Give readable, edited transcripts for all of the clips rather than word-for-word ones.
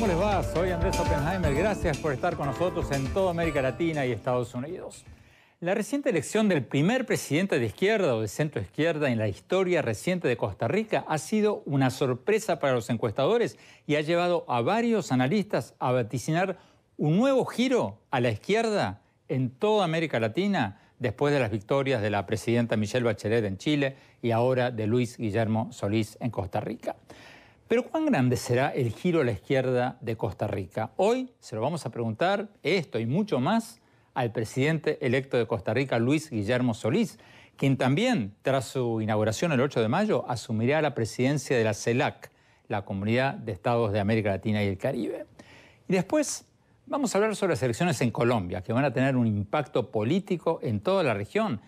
¿Cómo les va? Soy Andrés Oppenheimer. Gracias por estar con nosotros en toda América Latina y Estados Unidos. La reciente elección del primer presidente de izquierda o de centro izquierda en la historia reciente de Costa Rica ha sido una sorpresa para los encuestadores y ha llevado a varios analistas a vaticinar un nuevo giro a la izquierda en toda América Latina después de las victorias de la presidenta Michelle Bachelet en Chile y ahora de Luis Guillermo Solís en Costa Rica. Pero ¿cuán grande será el giro a la izquierda de Costa Rica? Hoy se lo vamos a preguntar esto y mucho más al presidente electo de Costa Rica, Luis Guillermo Solís, quien también, tras su inauguración el 8 de mayo, asumirá la presidencia de la CELAC, la Comunidad de Estados de América Latina y el Caribe. Y después vamos a hablar sobre las elecciones en Colombia, que van a tener un impacto político en toda la región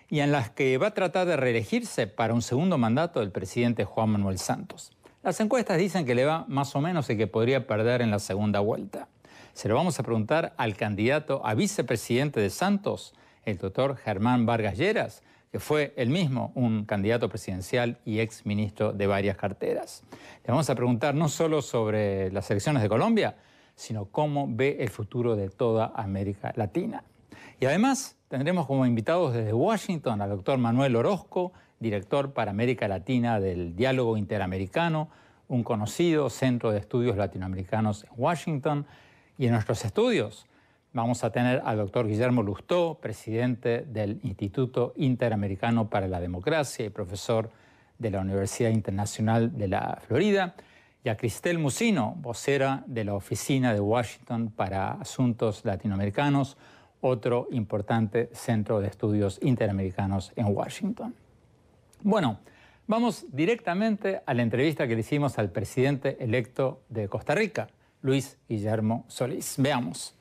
y en las que va a tratar de reelegirse para un segundo mandato del presidente Juan Manuel Santos. Las encuestas dicen que le va más o menos y que podría perder en la segunda vuelta. Se lo vamos a preguntar al candidato a vicepresidente de Santos, el doctor Germán Vargas Lleras, que fue él mismo un candidato presidencial y exministro de varias carteras. Le vamos a preguntar no solo sobre las elecciones de Colombia, sino cómo ve el futuro de toda América Latina. Y además tendremos como invitados desde Washington al doctor Manuel Orozco, director para América Latina del Diálogo Interamericano, un conocido centro de estudios latinoamericanos en Washington. Y en nuestros estudios vamos a tener al doctor Guillermo Lustó, presidente del Instituto Interamericano para la Democracia y profesor de la Universidad Internacional de la Florida, y a Cristel Musino, vocera de la Oficina de Washington para Asuntos Latinoamericanos, otro importante centro de estudios interamericanos en Washington. Bueno, vamos directamente a la entrevista que le hicimos al presidente electo de Costa Rica, Luis Guillermo Solís. Veamos.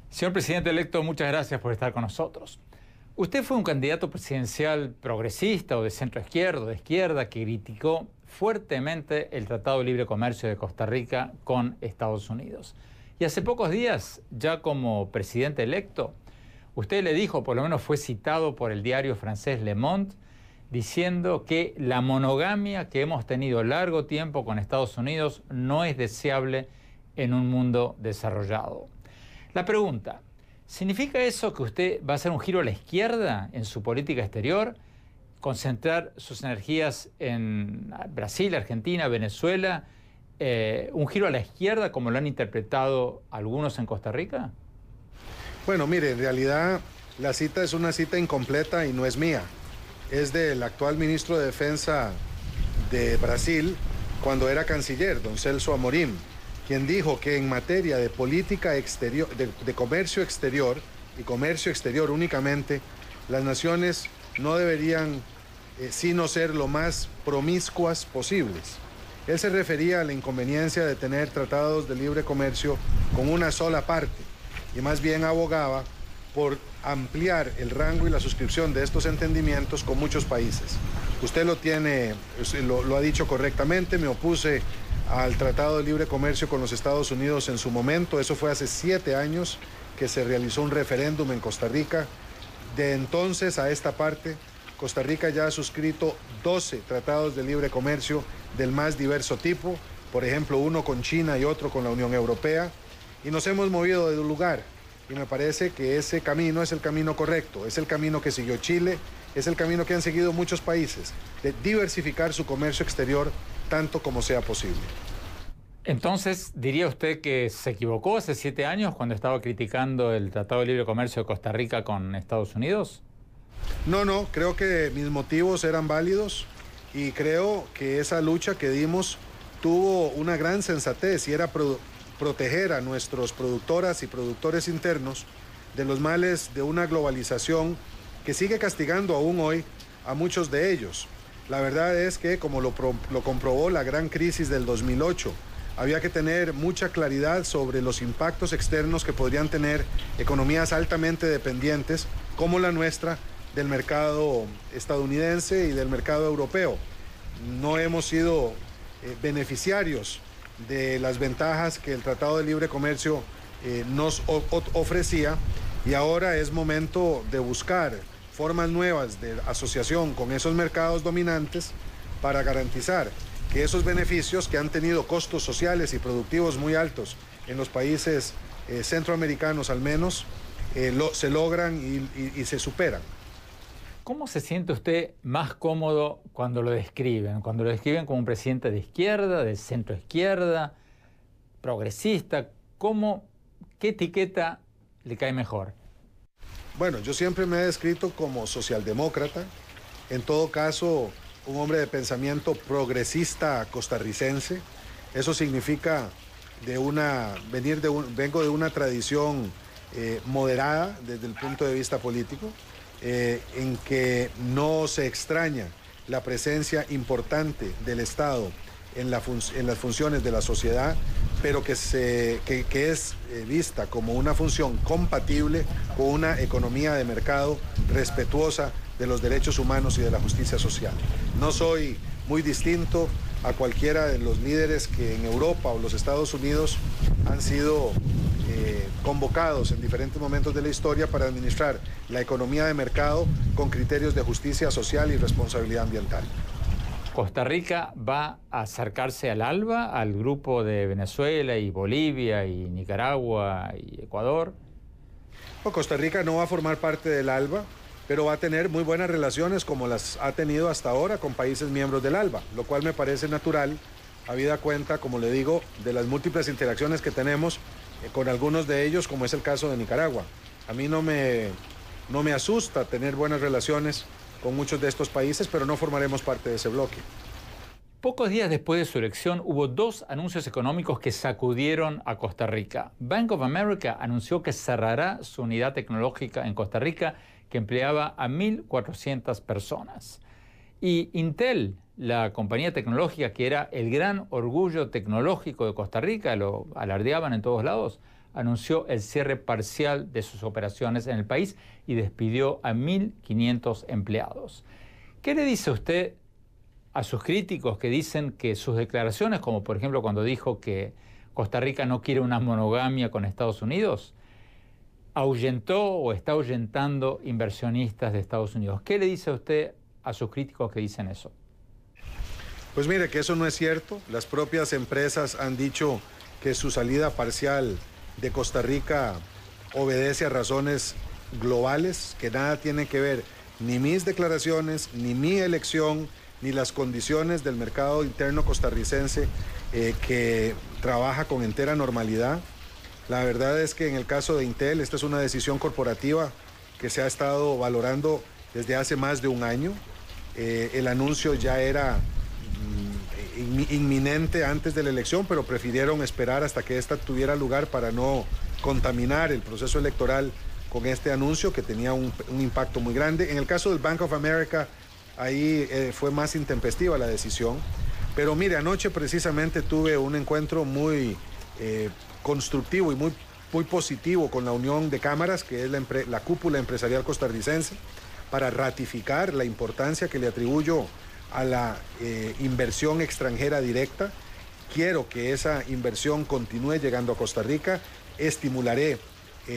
Señor presidente electo, muchas gracias por estar con nosotros. Usted fue un candidato presidencial progresista o de centro izquierda, de izquierda, que criticó fuertemente el Tratado de Libre Comercio de Costa Rica con Estados Unidos. Y hace pocos días, ya como presidente electo, usted le dijo, por lo menos fue citado por el diario francés Le Monde, diciendo que la monogamia que hemos tenido largo tiempo con Estados Unidos no es deseable en un mundo desarrollado. La pregunta, ¿significa eso que usted va a hacer un giro a la izquierda en su política exterior? ¿Concentrar sus energías en Brasil, Argentina, Venezuela? ¿Un giro a la izquierda como lo han interpretado algunos en Costa Rica? Bueno, mire, en realidad la cita es una cita incompleta y no es mía. Es del actual ministro de Defensa de Brasil, cuando era canciller, don Celso Amorim, quien dijo que en materia de política exterior, de comercio exterior y comercio exterior únicamente, las naciones no deberían sino ser lo más promiscuas posibles. Él se refería a la inconveniencia de tener tratados de libre comercio con una sola parte y más bien abogaba por ampliar el rango y la suscripción de estos entendimientos con muchos países. Usted lo ha dicho correctamente, me opuse al Tratado de Libre Comercio con los Estados Unidos en su momento. Eso fue hace 7 años que se realizó un referéndum en Costa Rica. De entonces a esta parte, Costa Rica ya ha suscrito 12 tratados de libre comercio del más diverso tipo, por ejemplo, uno con China y otro con la Unión Europea, y nos hemos movido de lugar. Y me parece que ese camino es el camino correcto, es el camino que siguió Chile, es el camino que han seguido muchos países, de diversificar su comercio exterior tanto como sea posible. Entonces, ¿diría usted que se equivocó hace 7 años cuando estaba criticando el Tratado de Libre Comercio de Costa Rica con Estados Unidos? No, creo que mis motivos eran válidos y creo que esa lucha que dimos tuvo una gran sensatez y era proteger a nuestros productoras y productores internos de los males de una globalización que sigue castigando aún hoy a muchos de ellos. La verdad es que, como lo comprobó la gran crisis del 2008, había que tener mucha claridad sobre los impactos externos que podrían tener economías altamente dependientes como la nuestra del mercado estadounidense y del mercado europeo. No hemos sido beneficiarios de las ventajas que el Tratado de Libre Comercio nos ofrecía, y ahora es momento de buscar formas nuevas de asociación con esos mercados dominantes para garantizar que esos beneficios que han tenido costos sociales y productivos muy altos en los países centroamericanos al menos, se logran y se superan. ¿Cómo se siente usted más cómodo cuando lo describen? Cuando lo describen como un presidente de izquierda, de centro izquierda, progresista, ¿qué etiqueta le cae mejor? Bueno, yo siempre me he descrito como socialdemócrata, en todo caso un hombre de pensamiento progresista costarricense. Eso significa vengo de una tradición moderada desde el punto de vista político, en que no se extraña la presencia importante del Estado en las funciones de la sociedad, pero que es vista como una función compatible con una economía de mercado respetuosa de los derechos humanos y de la justicia social. No soy muy distinto a cualquiera de los líderes que en Europa o los Estados Unidos han sido convocados en diferentes momentos de la historia para administrar la economía de mercado con criterios de justicia social y responsabilidad ambiental. ¿Costa Rica va a acercarse al ALBA, al grupo de Venezuela y Bolivia y Nicaragua y Ecuador? Bueno, Costa Rica no va a formar parte del ALBA, pero va a tener muy buenas relaciones como las ha tenido hasta ahora con países miembros del ALBA, lo cual me parece natural, habida cuenta, como le digo, de las múltiples interacciones que tenemos con algunos de ellos, como es el caso de Nicaragua. A mí no me asusta tener buenas relaciones con muchos de estos países, pero no formaremos parte de ese bloque. Pocos días después de su elección hubo dos anuncios económicos que sacudieron a Costa Rica. Bank of America anunció que cerrará su unidad tecnológica en Costa Rica, que empleaba a 1.400 personas. Y Intel, la compañía tecnológica que era el gran orgullo tecnológico de Costa Rica, lo alardeaban en todos lados, anunció el cierre parcial de sus operaciones en el país y despidió a 1.500 empleados. ¿Qué le dice usted a sus críticos que dicen que sus declaraciones, como por ejemplo cuando dijo que Costa Rica no quiere una monogamia con Estados Unidos, ahuyentó o está ahuyentando inversionistas de Estados Unidos? ¿Qué le dice usted a sus críticos que dicen eso? Pues mire que eso no es cierto. Las propias empresas han dicho que su salida parcial de Costa Rica obedece a razones globales, que nada tienen que ver ni mis declaraciones, ni mi elección, ni las condiciones del mercado interno costarricense que trabaja con entera normalidad. La verdad es que en el caso de Intel, esta es una decisión corporativa que se ha estado valorando desde hace más de un año. El anuncio ya era inminente antes de la elección, pero prefirieron esperar hasta que esta tuviera lugar para no contaminar el proceso electoral con este anuncio que tenía un impacto muy grande. En el caso del Bank of America, ahí fue más intempestiva la decisión. Pero mire, anoche precisamente tuve un encuentro muy constructivo y muy positivo con la Unión de Cámaras, que es la cúpula empresarial costarricense, para ratificar la importancia que le atribuyo a la inversión extranjera directa. Quiero que esa inversión continúe llegando a Costa Rica, estimularé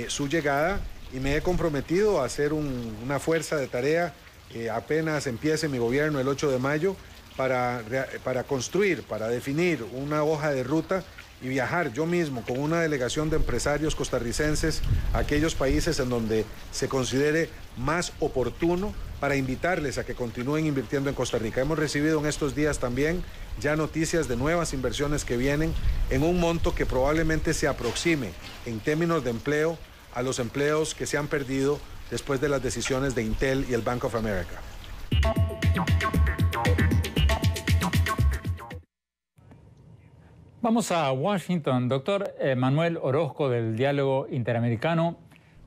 su llegada y me he comprometido a hacer una fuerza de tarea apenas empiece mi gobierno el 8 de mayo para construir, para definir una hoja de ruta y viajar yo mismo con una delegación de empresarios costarricenses a aquellos países en donde se considere más oportuno para invitarles a que continúen invirtiendo en Costa Rica. Hemos recibido en estos días también ya noticias de nuevas inversiones que vienen en un monto que probablemente se aproxime en términos de empleo a los empleos que se han perdido después de las decisiones de Intel y el Bank of America. Vamos a Washington. Doctor Manuel Orozco, del Diálogo Interamericano.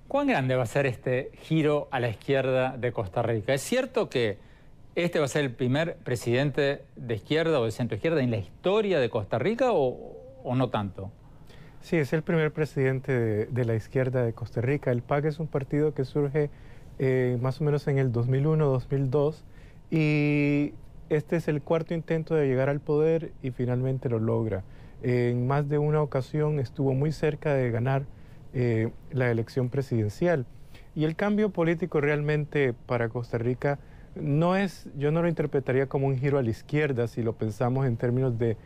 ¿Cuán grande va a ser este giro a la izquierda de Costa Rica? ¿Es cierto que este va a ser el primer presidente de izquierda o de centro izquierda en la historia de Costa Rica o no tanto? Sí, es el primer presidente de la izquierda de Costa Rica. El PAC es un partido que surge más o menos en el 2001-2002 y este es el cuarto intento de llegar al poder y finalmente lo logra. En más de una ocasión estuvo muy cerca de ganar la elección presidencial. Y el cambio político realmente para Costa Rica Yo no lo interpretaría como un giro a la izquierda si lo pensamos en términos de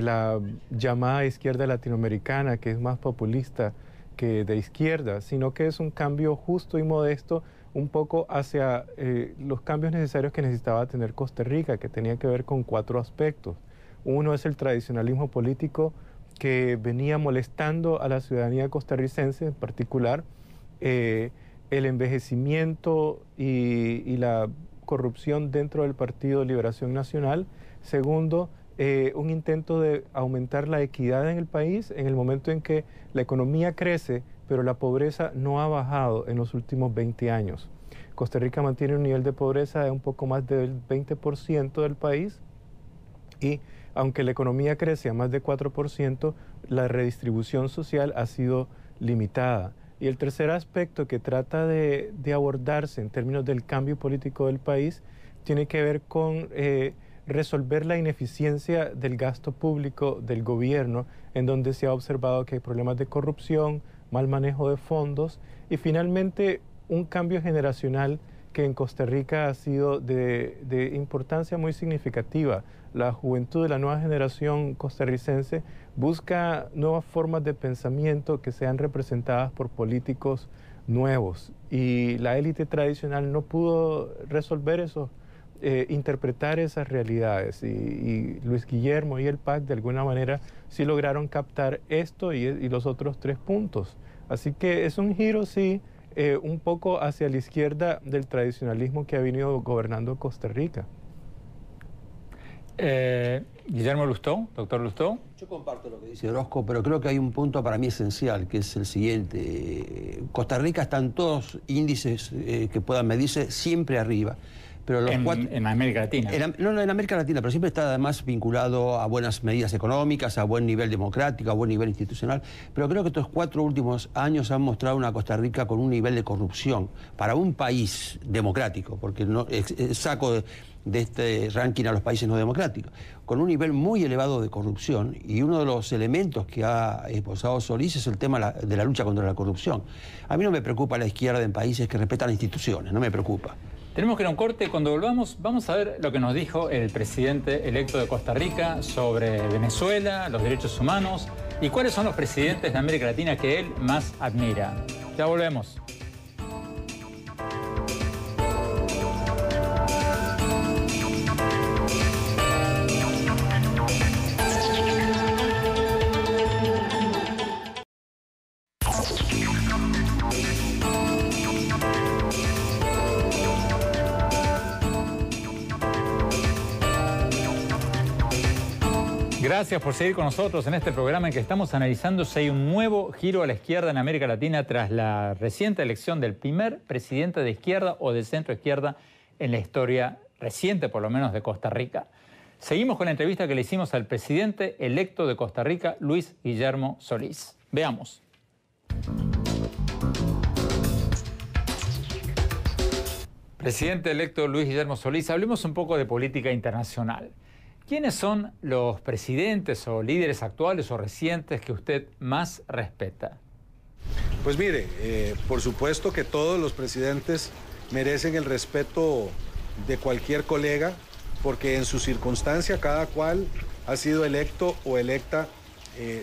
la llamada izquierda latinoamericana, que es más populista que de izquierda, sino que es un cambio justo y modesto un poco hacia los cambios necesarios que necesitaba tener Costa Rica, que tenía que ver con 4 aspectos. Uno es el tradicionalismo político que venía molestando a la ciudadanía costarricense, en particular el envejecimiento y la corrupción dentro del Partido Liberación Nacional. Segundo, un intento de aumentar la equidad en el país en el momento en que la economía crece, pero la pobreza no ha bajado en los últimos 20 años. Costa Rica mantiene un nivel de pobreza de un poco más del 20% del país y aunque la economía crece a más de 4%, la redistribución social ha sido limitada. Y el tercer aspecto que trata de abordarse en términos del cambio político del país tiene que ver con resolver la ineficiencia del gasto público del gobierno, en donde se ha observado que hay problemas de corrupción, mal manejo de fondos y finalmente un cambio generacional que en Costa Rica ha sido de importancia muy significativa. La juventud de la nueva generación costarricense busca nuevas formas de pensamiento que sean representadas por políticos nuevos y la élite tradicional no pudo resolver eso, interpretar esas realidades y Luis Guillermo y el PAC de alguna manera sí lograron captar esto y los otros 3 puntos. Así que es un giro, sí, un poco hacia la izquierda del tradicionalismo que ha venido gobernando Costa Rica. Guillermo Lustó, doctor Lustó. Yo comparto lo que dice Orozco, pero creo que hay un punto para mí esencial, que es el siguiente. Costa Rica están todos índices que puedan medirse siempre arriba. Pero los en América Latina. En América Latina, pero siempre está además vinculado a buenas medidas económicas, a buen nivel democrático, a buen nivel institucional. Pero creo que estos 4 últimos años han mostrado una Costa Rica con un nivel de corrupción para un país democrático, porque no saco de este ranking a los países no democráticos, con un nivel muy elevado de corrupción, y uno de los elementos que ha esbozado Solís es el tema de la lucha contra la corrupción. A mí no me preocupa la izquierda en países que respetan las instituciones, no me preocupa. Tenemos que ir a un corte. Cuando volvamos vamos a ver lo que nos dijo el presidente electo de Costa Rica sobre Venezuela, los derechos humanos y cuáles son los presidentes de América Latina que él más admira. Ya volvemos. Gracias por seguir con nosotros en este programa en que estamos analizando si hay un nuevo giro a la izquierda en América Latina tras la reciente elección del primer presidente de izquierda o de centro izquierda en la historia reciente, por lo menos, de Costa Rica. Seguimos con la entrevista que le hicimos al presidente electo de Costa Rica, Luis Guillermo Solís. Veamos. Presidente electo Luis Guillermo Solís, hablemos un poco de política internacional. ¿Quiénes son los presidentes o líderes actuales o recientes que usted más respeta? Pues mire, por supuesto que todos los presidentes merecen el respeto de cualquier colega, porque en su circunstancia cada cual ha sido electo o electa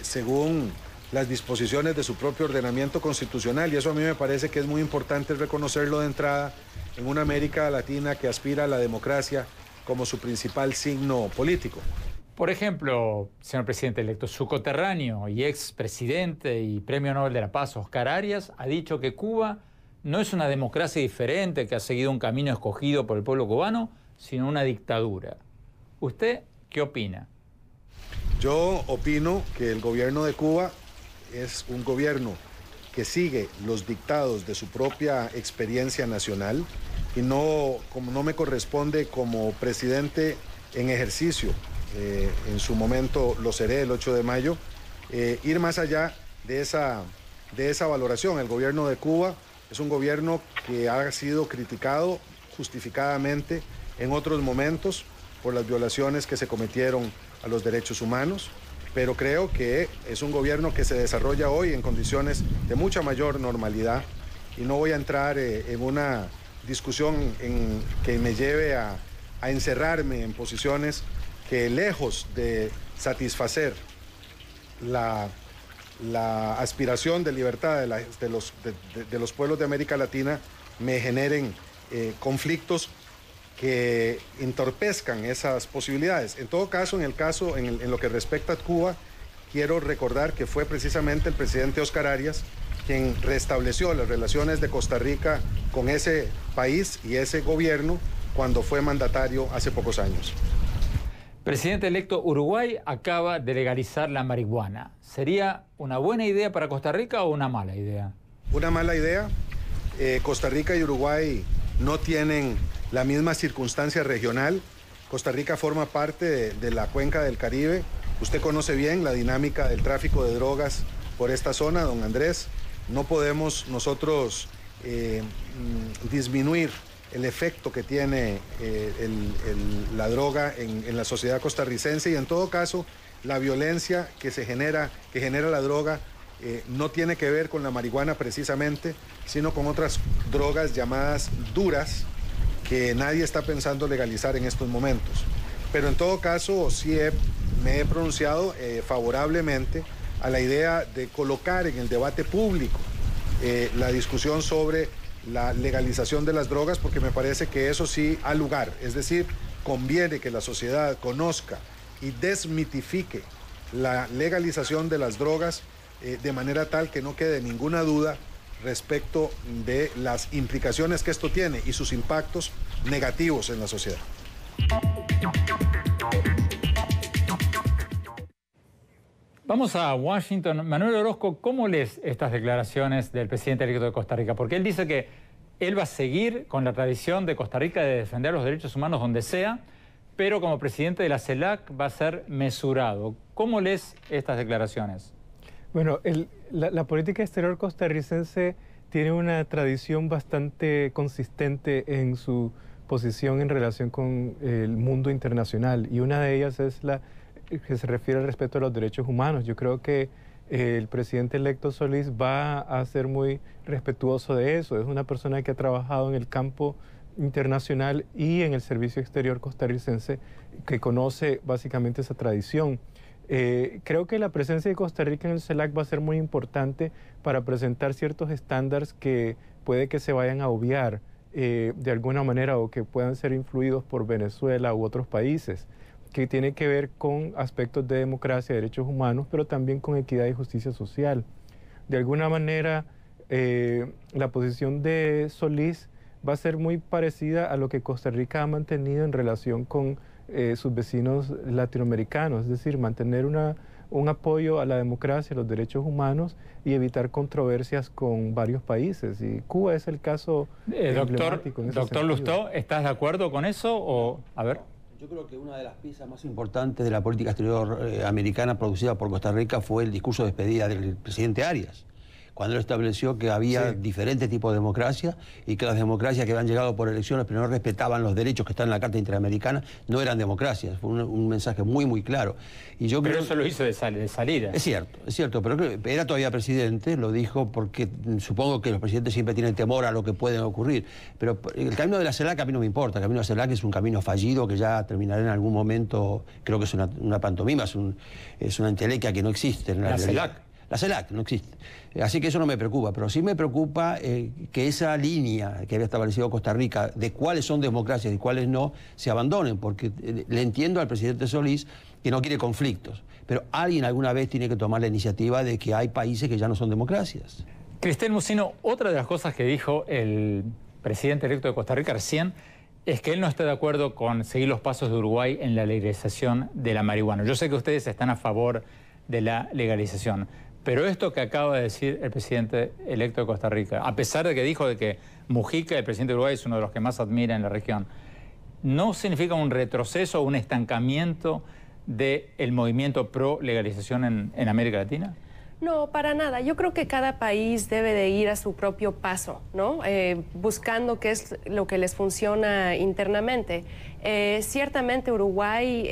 según las disposiciones de su propio ordenamiento constitucional, y eso a mí me parece que es muy importante reconocerlo de entrada en una América Latina que aspira a la democracia como su principal signo político. Por ejemplo, señor presidente electo, su coterráneo y expresidente y Premio Nobel de la Paz, Oscar Arias, ha dicho que Cuba no es una democracia diferente que ha seguido un camino escogido por el pueblo cubano, sino una dictadura. ¿Usted qué opina? Yo opino que el gobierno de Cuba es un gobierno que sigue los dictados de su propia experiencia nacional, y no, como no me corresponde como presidente en ejercicio, en su momento lo seré el 8 de mayo, ir más allá de esa valoración. El gobierno de Cuba es un gobierno que ha sido criticado justificadamente en otros momentos por las violaciones que se cometieron a los derechos humanos, pero creo que es un gobierno que se desarrolla hoy en condiciones de mucha mayor normalidad, y no voy a entrar en una discusión que me lleve a encerrarme en posiciones que, lejos de satisfacer la aspiración de libertad de los pueblos de América Latina, me generen conflictos que entorpezcan esas posibilidades. En todo caso, en lo que respecta a Cuba, quiero recordar que fue precisamente el presidente Oscar Arias quien restableció las relaciones de Costa Rica con ese país y ese gobierno cuando fue mandatario hace pocos años. Presidente electo, Uruguay acaba de legalizar la marihuana. ¿Sería una buena idea para Costa Rica o una mala idea? Una mala idea. Costa Rica y Uruguay no tienen la misma circunstancia regional. Costa Rica forma parte de la cuenca del Caribe. Usted conoce bien la dinámica del tráfico de drogas por esta zona, don Andrés. No podemos nosotros disminuir el efecto que tiene la droga en la sociedad costarricense, y en todo caso la violencia que genera la droga no tiene que ver con la marihuana precisamente, sino con otras drogas llamadas duras que nadie está pensando legalizar en estos momentos. Pero en todo caso sí me he pronunciado favorablemente a la idea de colocar en el debate público la discusión sobre la legalización de las drogas, porque me parece que eso sí ha lugar. Es decir, conviene que la sociedad conozca y desmitifique la legalización de las drogas de manera tal que no quede ninguna duda respecto de las implicaciones que esto tiene y sus impactos negativos en la sociedad. Vamos a Washington. Manuel Orozco, ¿cómo lees estas declaraciones del presidente electo de Costa Rica? Porque él dice que él va a seguir con la tradición de Costa Rica de defender los derechos humanos donde sea, pero como presidente de la CELAC va a ser mesurado. ¿Cómo lees estas declaraciones? Bueno, la política exterior costarricense tiene una tradición bastante consistente en su posición en relación con el mundo internacional, y una de ellas es la que se refiere al respeto a los derechos humanos. Yo creo que el presidente electo Solís va a ser muy respetuoso de eso. Es una persona que ha trabajado en el campo internacional y en el servicio exterior costarricense, que conoce básicamente esa tradición. Creo que la presencia de Costa Rica en el CELAC va a ser muy importante para presentar ciertos estándares que puede que se vayan a obviar de alguna manera, o que puedan ser influidos por Venezuela u otros países, que tiene que ver con aspectos de democracia, derechos humanos, pero también con equidad y justicia social. De alguna manera, la posición de Solís va a ser muy parecida a lo que Costa Rica ha mantenido en relación con sus vecinos latinoamericanos, es decir, mantener un apoyo a la democracia, a los derechos humanos, y evitar controversias con varios países. Y Cuba es el caso emblemático en ese Doctor sentido. Lustó, ¿estás de acuerdo con eso? O, a ver. Yo creo que una de las piezas más importantes de la política exterior americana producida por Costa Rica fue el discurso de despedida del presidente Arias, cuando él estableció que había diferentes tipos de democracia, y que las democracias que habían llegado por elecciones pero no respetaban los derechos que están en la Carta Interamericana no eran democracias. Fue un mensaje muy, muy claro. Y yo Pero creo eso lo hizo de salida. Es cierto, pero era todavía presidente, lo dijo porque supongo que los presidentes siempre tienen temor a lo que puede ocurrir. Pero el camino de la CELAC a mí no me importa. El camino de la CELAC es un camino fallido que ya terminará en algún momento. Creo que es una pantomima, es una entelequia que no existe en la realidad. CELAC. La CELAC no existe. Así que eso no me preocupa, pero sí me preocupa que esa línea que había establecido Costa Rica de cuáles son democracias y cuáles no, se abandonen, porque le entiendo al presidente Solís que no quiere conflictos, pero alguien alguna vez tiene que tomar la iniciativa de que hay países que ya no son democracias. Cristel Mussino, otra de las cosas que dijo el presidente electo de Costa Rica recién es que él no está de acuerdo con seguir los pasos de Uruguay en la legalización de la marihuana. Yo sé que ustedes están a favor de la legalización, pero esto que acaba de decir el presidente electo de Costa Rica, a pesar de que dijo de que Mujica, el presidente de Uruguay, es uno de los que más admira en la región, ¿no significa un retroceso o un estancamiento del movimiento pro legalización en América Latina? No, para nada. Yo creo que cada país debe de ir a su propio paso, ¿no? Buscando qué es lo que les funciona internamente. Ciertamente Uruguay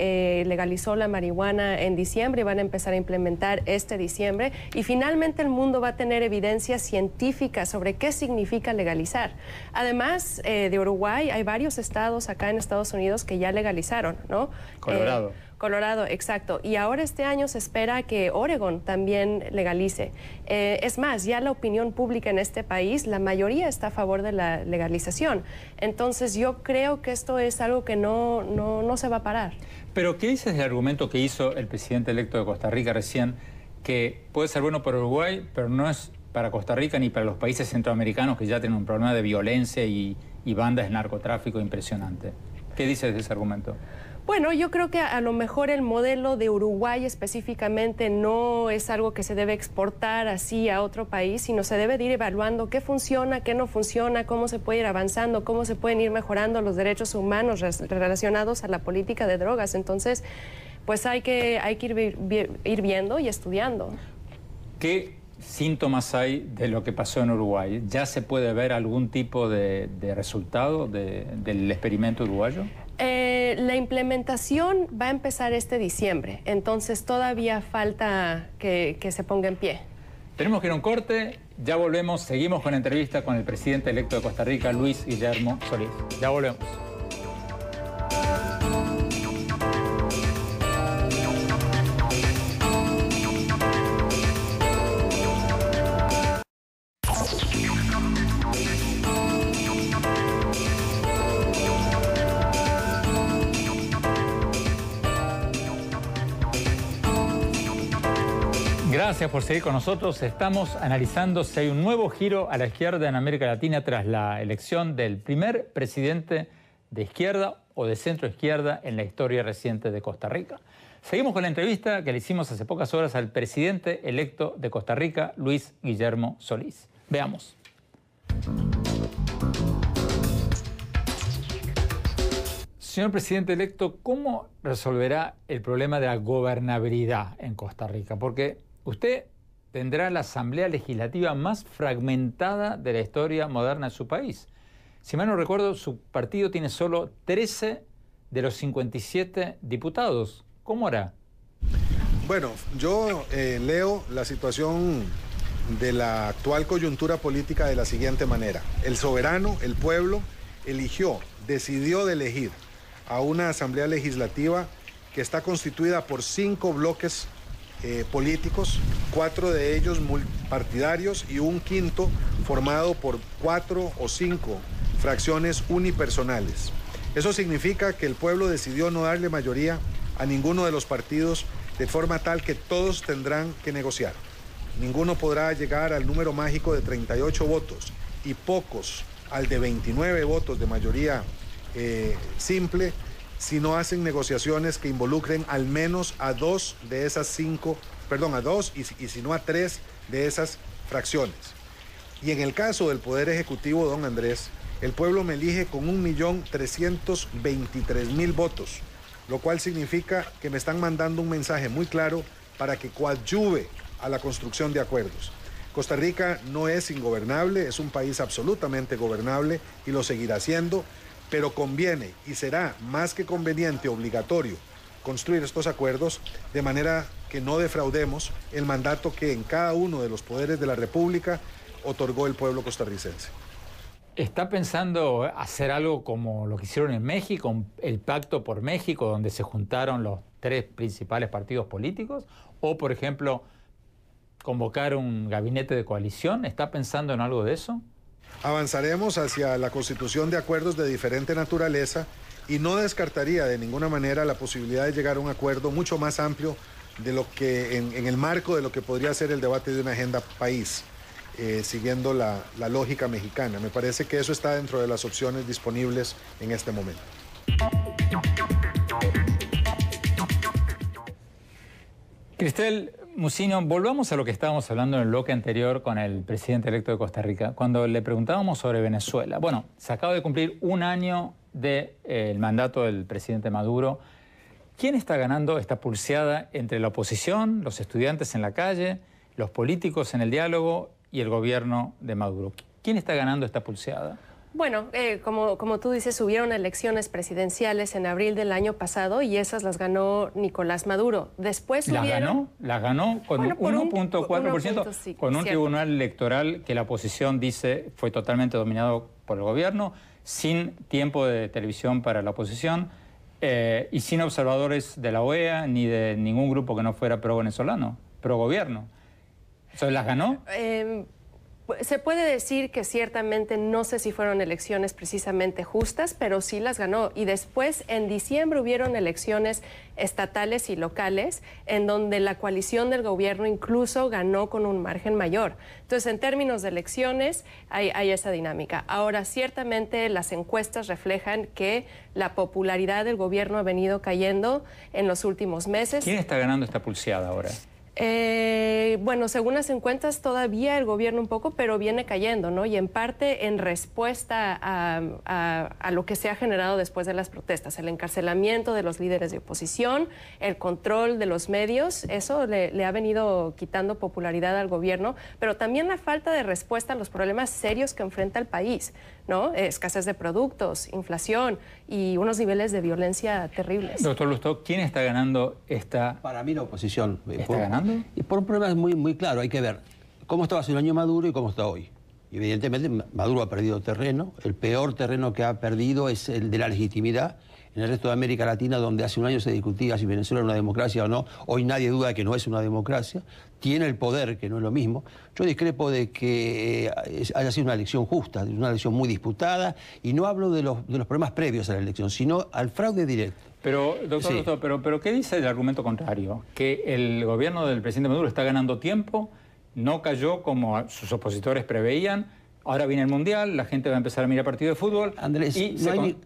legalizó la marihuana en diciembre y van a empezar a implementar este diciembre, y finalmente el mundo va a tener evidencia científica sobre qué significa legalizar. Además de Uruguay, hay varios estados acá en Estados Unidos que ya legalizaron, ¿no? Colorado. Colorado, exacto. Y ahora este año se espera que Oregon también legalice. Es más, ya la opinión pública en este país, la mayoría está a favor de la legalización. Entonces yo creo que esto es algo que no se va a parar. Pero ¿qué dices del argumento que hizo el presidente electo de Costa Rica recién, que puede ser bueno para Uruguay, pero no es para Costa Rica ni para los países centroamericanos que ya tienen un problema de violencia y bandas de narcotráfico impresionante? ¿Qué dices de ese argumento? Bueno, yo creo que a lo mejor el modelo de Uruguay específicamente no es algo que se debe exportar así a otro país, sino se debe de ir evaluando qué funciona, qué no funciona, cómo se puede ir avanzando, cómo se pueden ir mejorando los derechos humanos relacionados a la política de drogas. Entonces, pues hay que ir viendo y estudiando. ¿Qué síntomas hay de lo que pasó en Uruguay? ¿Ya se puede ver algún tipo de resultado del experimento uruguayo? La implementación va a empezar este diciembre, entonces todavía falta que se ponga en pie. Tenemos que ir a un corte, ya volvemos, seguimos con la entrevista con el presidente electo de Costa Rica, Luis Guillermo Solís. Ya volvemos. Gracias por seguir con nosotros. Estamos analizando si hay un nuevo giro a la izquierda en América Latina tras la elección del primer presidente de izquierda o de centro izquierda en la historia reciente de Costa Rica. Seguimos con la entrevista que le hicimos hace pocas horas al presidente electo de Costa Rica, Luis Guillermo Solís. Veamos. Señor presidente electo, ¿cómo resolverá el problema de la gobernabilidad en Costa Rica? Porque usted tendrá la asamblea legislativa más fragmentada de la historia moderna de su país. Si mal no recuerdo, su partido tiene solo 13 de los 57 diputados. ¿Cómo hará? Bueno, yo leo la situación de la actual coyuntura política de la siguiente manera. El soberano, el pueblo, decidió de elegir a una asamblea legislativa que está constituida por 5 bloques políticos, 4 de ellos partidarios y un quinto formado por 4 o 5 fracciones unipersonales. Eso significa que el pueblo decidió no darle mayoría a ninguno de los partidos, de forma tal que todos tendrán que negociar. Ninguno podrá llegar al número mágico de 38 votos y pocos al de 29 votos de mayoría simple si no hacen negociaciones que involucren al menos a 2 de esas 5, perdón, a 2 y si no a 3 de esas fracciones. Y en el caso del Poder Ejecutivo, don Andrés, el pueblo me elige con 1.323.000 votos, lo cual significa que me están mandando un mensaje muy claro para que coadyuve a la construcción de acuerdos. Costa Rica no es ingobernable, es un país absolutamente gobernable y lo seguirá siendo, pero conviene y será más que conveniente, obligatorio, construir estos acuerdos de manera que no defraudemos el mandato que en cada uno de los poderes de la República otorgó el pueblo costarricense. ¿Está pensando hacer algo como lo que hicieron en México, el Pacto por México, donde se juntaron los 3 principales partidos políticos? O, por ejemplo, convocar un gabinete de coalición. ¿Está pensando en algo de eso? Avanzaremos hacia la constitución de acuerdos de diferente naturaleza y no descartaría de ninguna manera la posibilidad de llegar a un acuerdo mucho más amplio de lo que en el marco de lo que podría ser el debate de una agenda país, siguiendo la lógica mexicana. Me parece que eso está dentro de las opciones disponibles en este momento. Cristel Mucino, volvamos a lo que estábamos hablando en el bloque anterior con el presidente electo de Costa Rica, cuando le preguntábamos sobre Venezuela. Bueno, se acaba de cumplir un año del mandato del presidente Maduro. ¿Quién está ganando esta pulseada entre la oposición, los estudiantes en la calle, los políticos en el diálogo y el gobierno de Maduro. ¿Quién está ganando esta pulseada? Bueno, como tú dices, hubieron elecciones presidenciales en abril del año pasado y esas las ganó Nicolás Maduro. Después Las ganó con 1.4%, sí, con un cierto. tribunal electoral que la oposición dice fue totalmente dominado por el gobierno, sin tiempo de televisión para la oposición y sin observadores de la OEA ni de ningún grupo que no fuera pro-venezolano, pro-gobierno. ¿Entonces las ganó? Se puede decir que ciertamente no sé si fueron elecciones precisamente justas, pero sí las ganó. Y después, en diciembre, hubieron elecciones estatales y locales en donde la coalición del gobierno incluso ganó con un margen mayor. Entonces, en términos de elecciones, hay esa dinámica. Ahora, ciertamente las encuestas reflejan que la popularidad del gobierno ha venido cayendo en los últimos meses. ¿Quién está ganando esta pulseada ahora? Bueno, según las encuestas todavía el gobierno un poco, pero viene cayendo, ¿no? Y en parte en respuesta a lo que se ha generado después de las protestas, el encarcelamiento de los líderes de oposición, el control de los medios, eso le ha venido quitando popularidad al gobierno, pero también la falta de respuesta a los problemas serios que enfrenta el país, ¿no? Escasez de productos, inflación y unos niveles de violencia terribles. Doctor Lustó, ¿quién está ganando esta? Para mí la oposición. ¿Está ganando? Y por un problema muy claro, hay que ver cómo estaba hace un año Maduro y cómo está hoy. Y evidentemente Maduro ha perdido terreno, el peor terreno que ha perdido es el de la legitimidad. En el resto de América Latina, donde hace un año se discutía si Venezuela era una democracia o no, hoy nadie duda de que no es una democracia, tiene el poder, que no es lo mismo. Yo discrepo de que haya sido una elección justa, una elección muy disputada, y no hablo de los problemas previos a la elección, sino al fraude directo. Pero, doctor Lustó, pero ¿qué dice el argumento contrario? Que el gobierno del presidente Maduro está ganando tiempo, no cayó como sus opositores preveían. Ahora viene el Mundial, la gente va a empezar a mirar partidos de fútbol. Andrés,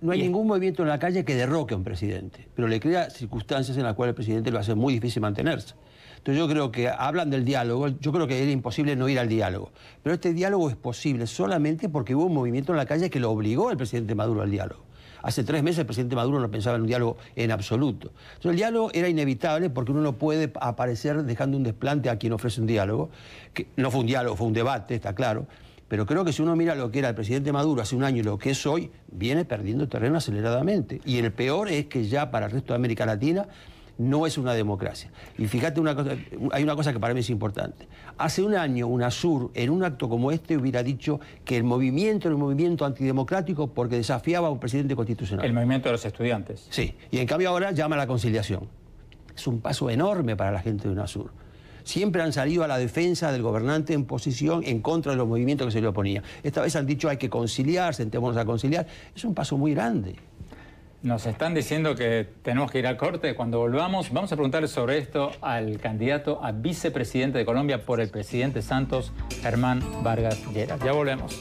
no hay ningún movimiento en la calle que derroque a un presidente, pero le crea circunstancias en las cuales el presidente lo hace muy difícil mantenerse. Entonces yo creo que hablan del diálogo, yo creo que era imposible no ir al diálogo, pero este diálogo es posible solamente porque hubo un movimiento en la calle que lo obligó al presidente Maduro al diálogo. Hace 3 meses el presidente Maduro no pensaba en un diálogo en absoluto. Entonces el diálogo era inevitable porque uno no puede aparecer dejando un desplante a quien ofrece un diálogo, que no fue un diálogo, fue un debate, está claro. Pero creo que si uno mira lo que era el presidente Maduro hace un año y lo que es hoy, viene perdiendo terreno aceleradamente. Y el peor es que ya para el resto de América Latina no es una democracia. Y fíjate una cosa, hay una cosa que para mí es importante. Hace un año UNASUR, en un acto como este, hubiera dicho que el movimiento era un movimiento antidemocrático porque desafiaba a un presidente constitucional. El movimiento de los estudiantes. Sí, y en cambio ahora llama a la conciliación. Es un paso enorme para la gente de UNASUR. Siempre han salido a la defensa del gobernante en posición en contra de los movimientos que se le oponían. Esta vez han dicho hay que conciliar, sentémonos a conciliar. Es un paso muy grande. Nos están diciendo que tenemos que ir a corte. Cuando volvamos, vamos a preguntarle sobre esto al candidato a vicepresidente de Colombia por el presidente Santos, Germán Vargas Lleras. Ya volvemos.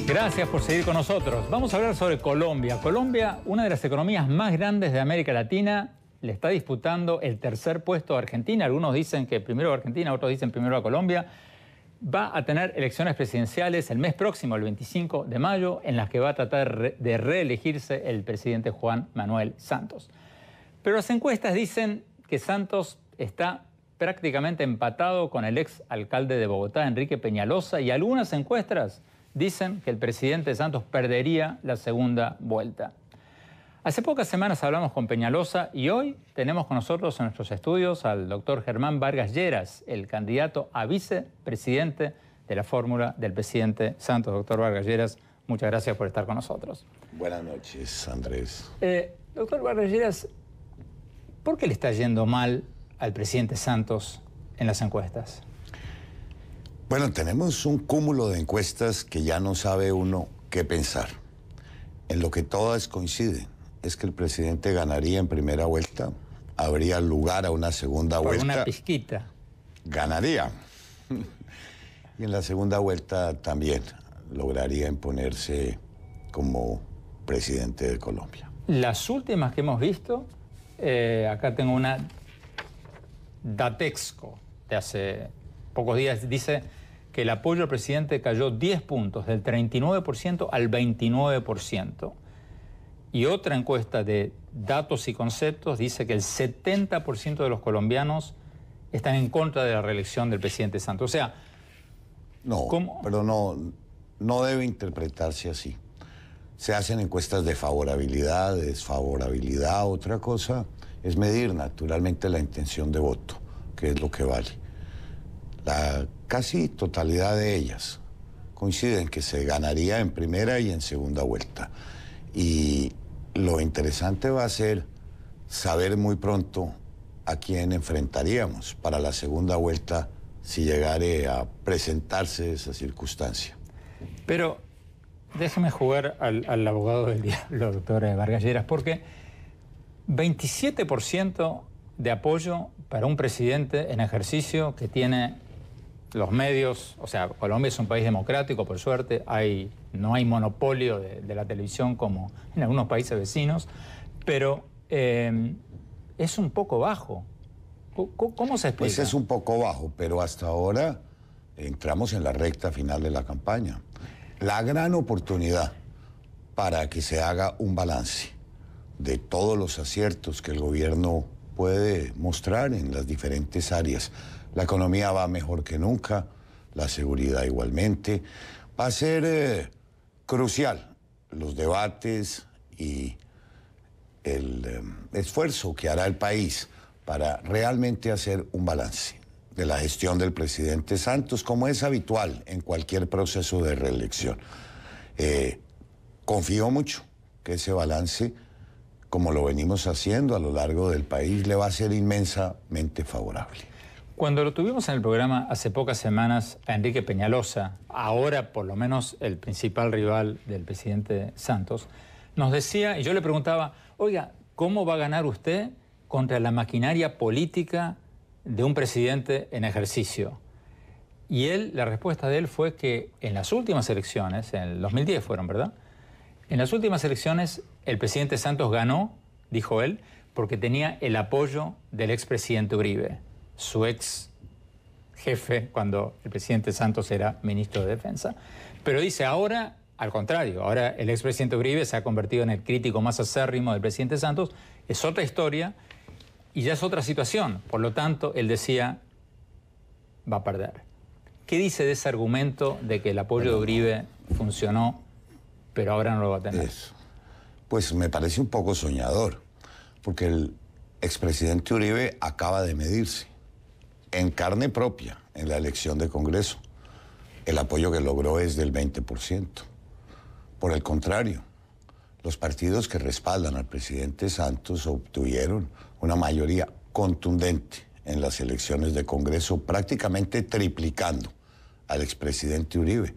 Gracias por seguir con nosotros. Vamos a hablar sobre Colombia. Colombia, una de las economías más grandes de América Latina, le está disputando el tercer puesto a Argentina. Algunos dicen que primero a Argentina, otros dicen primero a Colombia. Va a tener elecciones presidenciales el mes próximo, el 25 de mayo, en las que va a tratar de reelegirse el presidente Juan Manuel Santos. Pero las encuestas dicen que Santos está prácticamente empatado con el ex alcalde de Bogotá, Enrique Peñalosa, y algunas encuestas dicen que el presidente Santos perdería la segunda vuelta. Hace pocas semanas hablamos con Peñalosa y hoy tenemos con nosotros en nuestros estudios al doctor Germán Vargas Lleras, el candidato a vicepresidente de la fórmula del presidente Santos. Doctor Vargas Lleras, muchas gracias por estar con nosotros. Buenas noches, Andrés. Doctor Vargas Lleras, ¿por qué le está yendo mal al presidente Santos en las encuestas? Bueno, tenemos un cúmulo de encuestas que ya no sabe uno qué pensar. En lo que todas coinciden es que el presidente ganaría en primera vuelta, habría lugar a una segunda vuelta. Por una pizquita. Ganaría. Y en la segunda vuelta también. lograría imponerse como presidente de Colombia. Las últimas que hemos visto, acá tengo una Datexco de hace pocos días, dice que el apoyo al presidente cayó 10 puntos, del 39% al 29%. Y otra encuesta de Datos y Conceptos dice que el 70% de los colombianos están en contra de la reelección del presidente Santos. O sea, no, ¿cómo? Pero no debe interpretarse así. Se hacen encuestas de favorabilidad, de desfavorabilidad. Otra cosa es medir naturalmente la intención de voto, que es lo que vale. La casi totalidad de ellas coinciden que se ganaría en primera y en segunda vuelta. Y lo interesante va a ser saber muy pronto a quién enfrentaríamos para la segunda vuelta si llegare a presentarse esa circunstancia. Pero déjeme jugar al abogado del diablo, doctor Vargas Lleras, porque 27% de apoyo para un presidente en ejercicio que tiene los medios, o sea, Colombia es un país democrático, por suerte, no hay monopolio de la televisión como en algunos países vecinos, pero es un poco bajo. ¿Cómo se explica? Pues es un poco bajo, pero hasta ahora entramos en la recta final de la campaña. La gran oportunidad para que se haga un balance de todos los aciertos que el gobierno puede mostrar en las diferentes áreas. La economía va mejor que nunca, la seguridad igualmente. Va a ser crucial los debates y el esfuerzo que hará el país para realmente hacer un balance de la gestión del presidente Santos, como es habitual en cualquier proceso de reelección. Confío mucho que ese balance, como lo venimos haciendo a lo largo del país, le va a ser inmensamente favorable. Cuando lo tuvimos en el programa hace pocas semanas a Enrique Peñalosa, ahora por lo menos el principal rival del presidente Santos, nos decía, y yo le preguntaba, oiga, ¿cómo va a ganar usted contra la maquinaria política de un presidente en ejercicio? Y la respuesta de él fue que en las últimas elecciones, en el 2010 fueron, ¿verdad? En las últimas elecciones el presidente Santos ganó, dijo él, porque tenía el apoyo del expresidente Uribe, su ex jefe cuando el presidente Santos era ministro de Defensa. Pero dice, ahora, al contrario, ahora el expresidente Uribe se ha convertido en el crítico más acérrimo del presidente Santos, es otra historia y ya es otra situación. Por lo tanto, él decía, va a perder. ¿Qué dice de ese argumento de que el apoyo de Uribe funcionó, pero ahora no lo va a tener? Pues me parece un poco soñador, porque el expresidente Uribe acaba de medirse en carne propia en la elección de Congreso. El apoyo que logró es del 20%. Por el contrario, los partidos que respaldan al presidente Santos obtuvieron una mayoría contundente en las elecciones de Congreso, prácticamente triplicando al expresidente Uribe.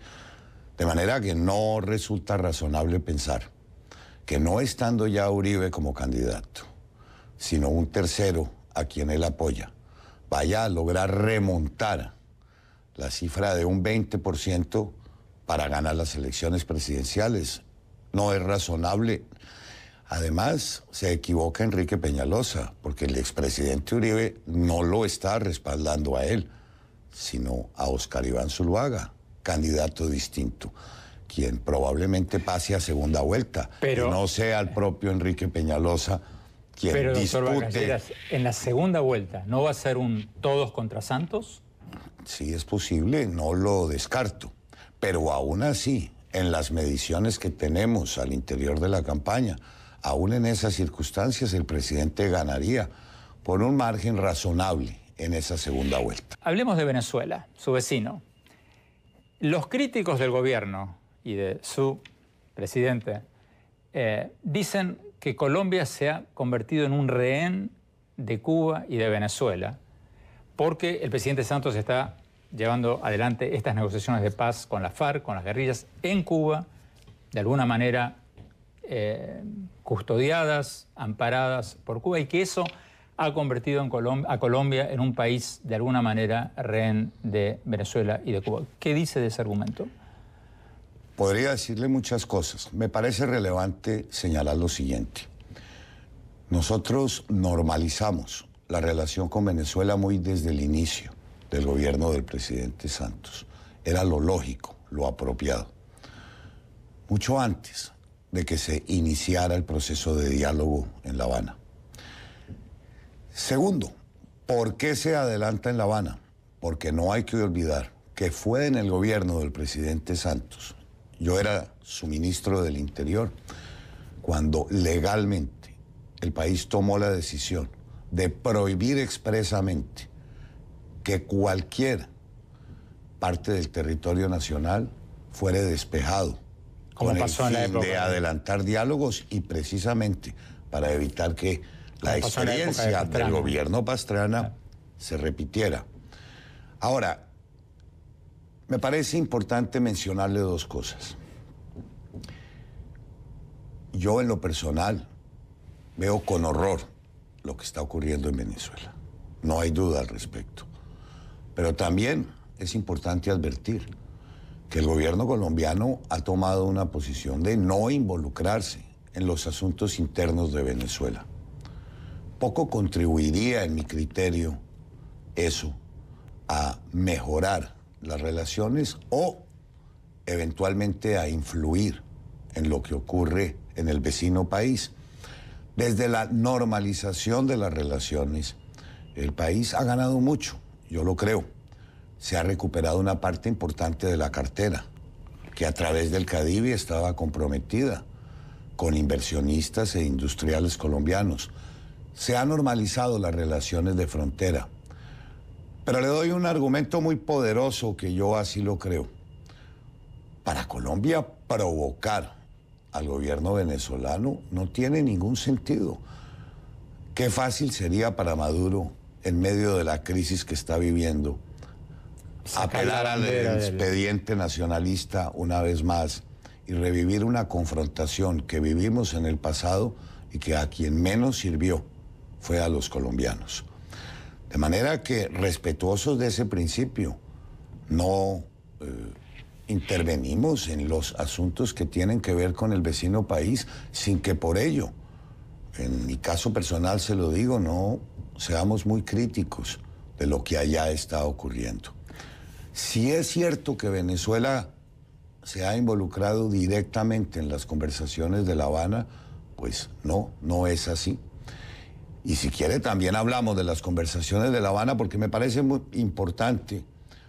De manera que no resulta razonable pensar que no estando ya Uribe como candidato, sino un tercero a quien él apoya, vaya a lograr remontar la cifra de un 20% para ganar las elecciones presidenciales. No es razonable. Además, se equivoca Enrique Peñalosa, porque el expresidente Uribe no lo está respaldando a él, sino a Óscar Iván Zuluaga, candidato distinto, quien probablemente pase a segunda vuelta, pero que no sea el propio Enrique Peñalosa quien pero, dispute. Doctor Vargas Lleras, en la segunda vuelta, ¿no va a ser un todos contra Santos? Sí, es posible, no lo descarto, pero aún así, en las mediciones que tenemos al interior de la campaña, aún en esas circunstancias el presidente ganaría por un margen razonable en esa segunda vuelta. Hablemos de Venezuela, su vecino. Los críticos del gobierno y de su presidente dicen que Colombia se ha convertido en un rehén de Cuba y de Venezuela porque el presidente Santos está llevando adelante estas negociaciones de paz con la FARC, con las guerrillas en Cuba, de alguna manera custodiadas, amparadas por Cuba, y que eso ha convertido a Colombia en un país de alguna manera rehén de Venezuela y de Cuba. ¿Qué dice de ese argumento? Podría decirle muchas cosas. Me parece relevante señalar lo siguiente. Nosotros normalizamos la relación con Venezuela muy desde el inicio del gobierno del presidente Santos. Era lo lógico, lo apropiado. Mucho antes de que se iniciara el proceso de diálogo en La Habana. Segundo, ¿por qué se adelanta en La Habana? Porque no hay que olvidar que fue en el gobierno del presidente Santos, yo era su ministro del Interior, cuando legalmente el país tomó la decisión de prohibir expresamente que cualquier parte del territorio nacional fuera despejado con el fin de adelantar diálogos y precisamente para evitar que la experiencia del gobierno Pastrana se repitiera. Ahora, me parece importante mencionarle dos cosas. Yo en lo personal veo con horror lo que está ocurriendo en Venezuela. No hay duda al respecto. Pero también es importante advertir que el gobierno colombiano ha tomado una posición de no involucrarse en los asuntos internos de Venezuela. Poco contribuiría, en mi criterio, eso a mejorar las relaciones o eventualmente a influir en lo que ocurre en el vecino país. Desde la normalización de las relaciones, el país ha ganado mucho, yo lo creo. Se ha recuperado una parte importante de la cartera, que a través del Cadivi estaba comprometida con inversionistas e industriales colombianos. Se han normalizado las relaciones de frontera. Pero le doy un argumento muy poderoso que yo así lo creo. Para Colombia, provocar al gobierno venezolano no tiene ningún sentido. Qué fácil sería para Maduro, en medio de la crisis que está viviendo, apelar al expediente nacionalista una vez más y revivir una confrontación que vivimos en el pasado y que a quien menos sirvió fue a los colombianos. De manera que, respetuosos de ese principio, no intervenimos en los asuntos que tienen que ver con el vecino país sin que por ello, en mi caso personal se lo digo, no seamos muy críticos de lo que allá está ocurriendo. Si es cierto que Venezuela se ha involucrado directamente en las conversaciones de La Habana, pues no es así. Y si quiere también hablamos de las conversaciones de La Habana porque me parece muy importante.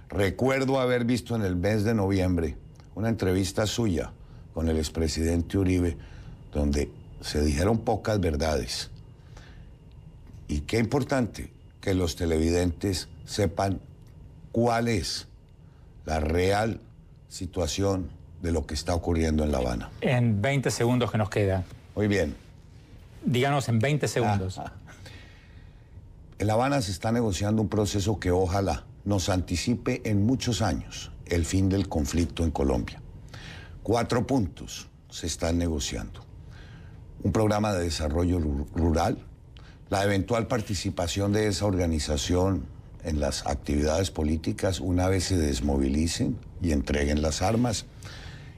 Recuerdo haber visto en el mes de noviembre una entrevista suya con el expresidente Uribe donde se dijeron pocas verdades. Y qué importante que los televidentes sepan cuál es la real situación de lo que está ocurriendo en La Habana. En 20 segundos que nos queda. Muy bien. Díganos en 20 segundos. En La Habana se está negociando un proceso que ojalá nos anticipe en muchos años el fin del conflicto en Colombia. 4 puntos se están negociando. Un programa de desarrollo rural, la eventual participación de esa organización en las actividades políticas una vez se desmovilicen y entreguen las armas,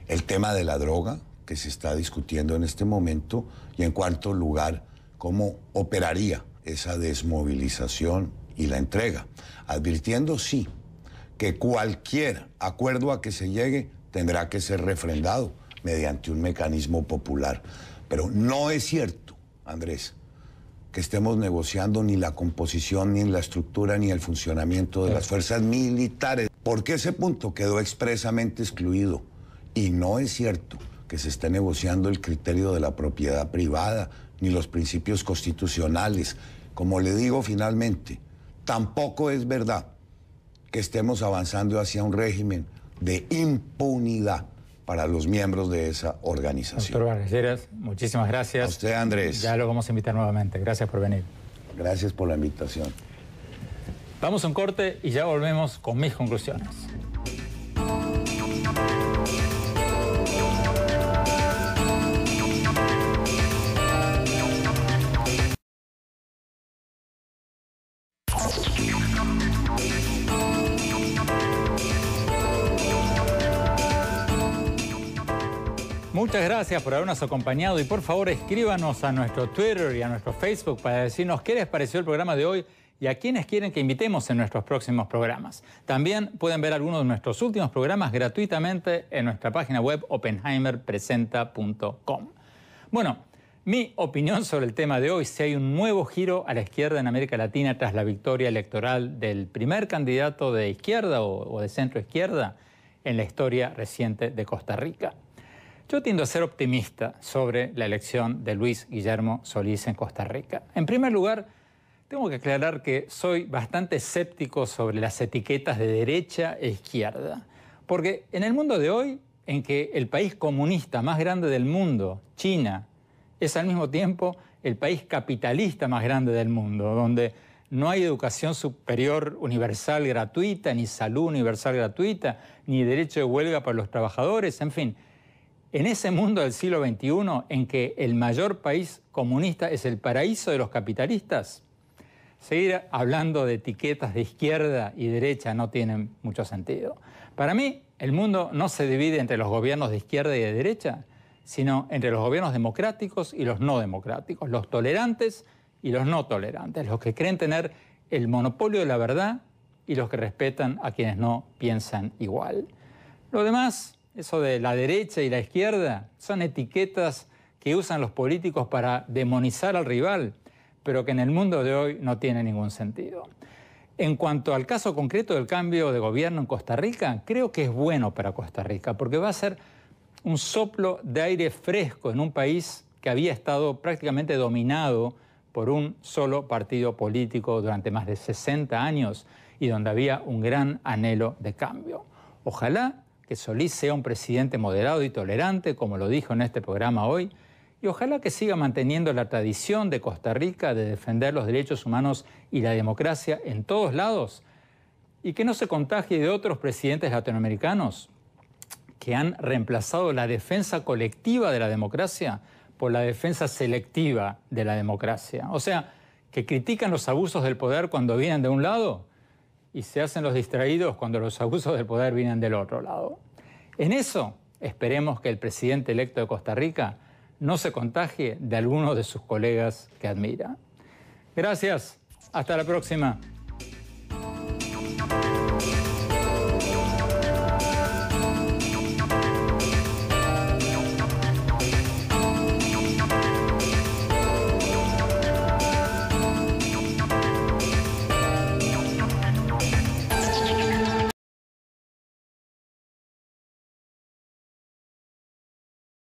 el tema de la droga que se está discutiendo en este momento y en cuarto lugar, cómo operaría esa desmovilización y la entrega, advirtiendo sí que cualquier acuerdo a que se llegue tendrá que ser refrendado mediante un mecanismo popular. Pero no es cierto, Andrés, que estemos negociando ni la composición, ni la estructura, ni el funcionamiento de las fuerzas militares, porque ese punto quedó expresamente excluido. Y no es cierto que se esté negociando el criterio de la propiedad privada, ni los principios constitucionales. Como le digo finalmente, tampoco es verdad que estemos avanzando hacia un régimen de impunidad para los miembros de esa organización. Doctor Vargas Lleras, muchísimas gracias. A usted, Andrés. Ya lo vamos a invitar nuevamente. Gracias por venir. Gracias por la invitación. Vamos a un corte y ya volvemos con mis conclusiones. Muchas gracias por habernos acompañado y por favor escríbanos a nuestro Twitter y a nuestro Facebook para decirnos qué les pareció el programa de hoy y a quienes quieren que invitemos en nuestros próximos programas. También pueden ver algunos de nuestros últimos programas gratuitamente en nuestra página web oppenheimerpresenta.com. Bueno, mi opinión sobre el tema de hoy, si hay un nuevo giro a la izquierda en América Latina tras la victoria electoral del primer candidato de izquierda o de centro izquierda en la historia reciente de Costa Rica. Yo tiendo a ser optimista sobre la elección de Luis Guillermo Solís en Costa Rica. En primer lugar, tengo que aclarar que soy bastante escéptico sobre las etiquetas de derecha e izquierda. Porque en el mundo de hoy, en que el país comunista más grande del mundo, China, es al mismo tiempo el país capitalista más grande del mundo, donde no hay educación superior universal gratuita, ni salud universal gratuita, ni derecho de huelga para los trabajadores, en fin. En ese mundo del siglo XXI, en que el mayor país comunista es el paraíso de los capitalistas, seguir hablando de etiquetas de izquierda y derecha no tiene mucho sentido. Para mí, el mundo no se divide entre los gobiernos de izquierda y de derecha, sino entre los gobiernos democráticos y los no democráticos, los tolerantes y los no tolerantes, los que creen tener el monopolio de la verdad y los que respetan a quienes no piensan igual. Lo demás, eso de la derecha y la izquierda, son etiquetas que usan los políticos para demonizar al rival, pero que en el mundo de hoy no tiene ningún sentido. En cuanto al caso concreto del cambio de gobierno en Costa Rica, creo que es bueno para Costa Rica, porque va a ser un soplo de aire fresco en un país que había estado prácticamente dominado por un solo partido político durante más de 60 años y donde había un gran anhelo de cambio. Ojalá que Solís sea un presidente moderado y tolerante, como lo dijo en este programa hoy, y ojalá que siga manteniendo la tradición de Costa Rica de defender los derechos humanos y la democracia en todos lados, y que no se contagie de otros presidentes latinoamericanos que han reemplazado la defensa colectiva de la democracia por la defensa selectiva de la democracia. O sea, que critican los abusos del poder cuando vienen de un lado y se hacen los distraídos cuando los abusos del poder vienen del otro lado. En eso, esperemos que el presidente electo de Costa Rica no se contagie de alguno de sus colegas que admira. Gracias. Hasta la próxima.